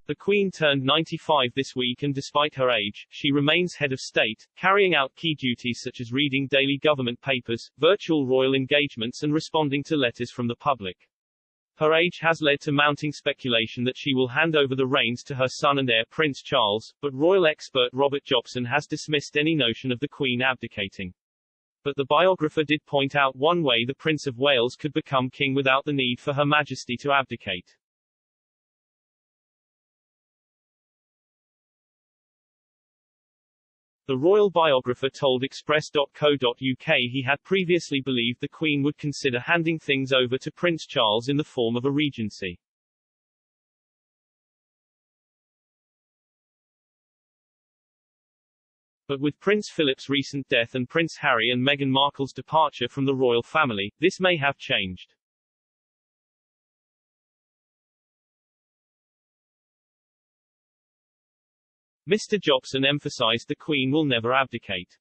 The Queen turned 95 this week and despite her age, she remains head of state, carrying out key duties such as reading daily government papers, virtual royal engagements and responding to letters from the public. Her age has led to mounting speculation that she will hand over the reins to her son and heir Prince Charles, but royal expert Robert Jobson has dismissed any notion of the Queen abdicating. But the biographer did point out one way the Prince of Wales could become king without the need for Her Majesty to abdicate. The royal biographer told Express.co.uk he had previously believed the Queen would consider handing things over to Prince Charles in the form of a regency. But with Prince Philip's recent death and Prince Harry and Meghan Markle's departure from the royal family, this may have changed. Mr. Jobson emphasized the Queen will never abdicate.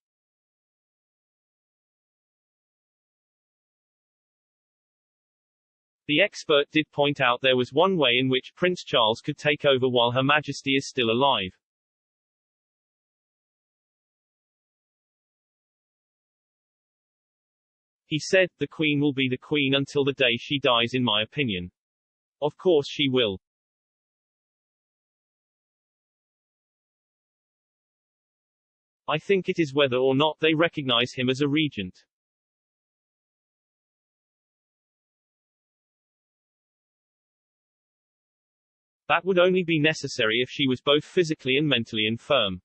The expert did point out there was one way in which Prince Charles could take over while Her Majesty is still alive. He said, "The Queen will be the Queen until the day she dies in my opinion. Of course she will. I think it is whether or not they recognize him as a regent." That would only be necessary if she was both physically and mentally infirm.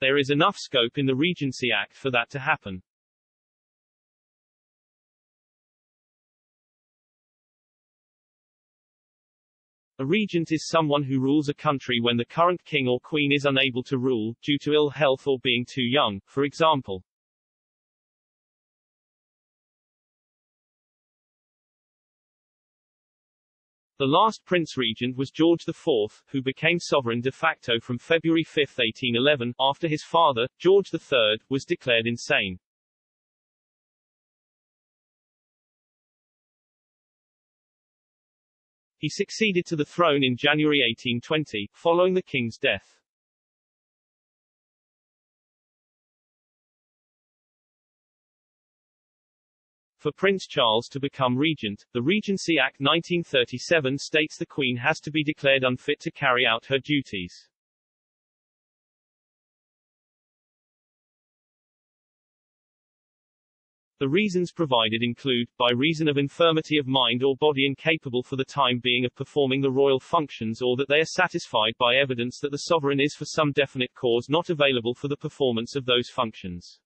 There is enough scope in the Regency Act for that to happen. A regent is someone who rules a country when the current king or queen is unable to rule, due to ill health or being too young, for example. The last prince regent was George IV, who became sovereign de facto from February 5, 1811, after his father, George III, was declared insane. He succeeded to the throne in January 1820, following the king's death. For Prince Charles to become regent, the Regency Act 1937 states the Queen has to be declared unfit to carry out her duties. The reasons provided include, by reason of infirmity of mind or body incapable for the time being of performing the royal functions, or that they are satisfied by evidence that the sovereign is for some definite cause not available for the performance of those functions.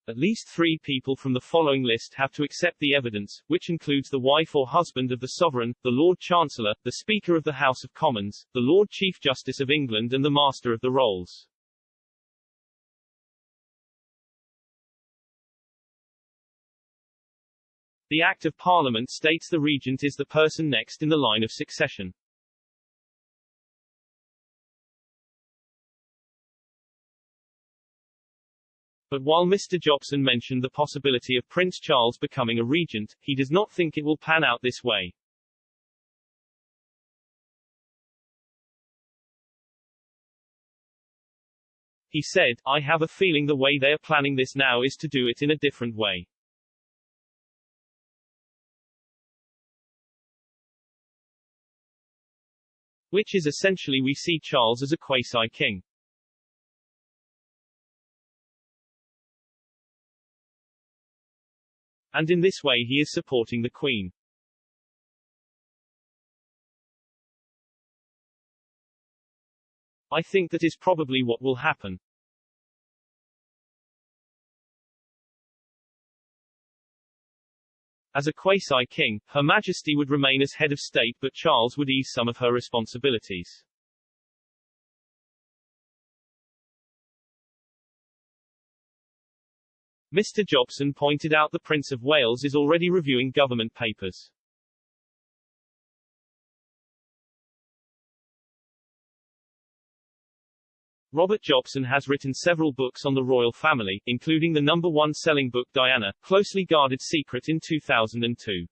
At least 3 people from the following list have to accept the evidence, which includes the wife or husband of the sovereign, the Lord Chancellor, the Speaker of the House of Commons, the Lord Chief Justice of England and the Master of the Rolls. The Act of Parliament states the regent is the person next in the line of succession. But while Mr. Jobson mentioned the possibility of Prince Charles becoming a regent, he does not think it will pan out this way. He said, "I have a feeling the way they are planning this now is to do it in a different way. Which is essentially we see Charles as a quasi-king. And in this way he is supporting the Queen. I think that is probably what will happen. As a quasi-king, Her Majesty would remain as head of state but Charles would ease some of her responsibilities. Mr. Jobson pointed out the Prince of Wales is already reviewing government papers. Robert Jobson has written several books on the royal family, including the #1 selling book Diana, Closely Guarded Secret in 2002.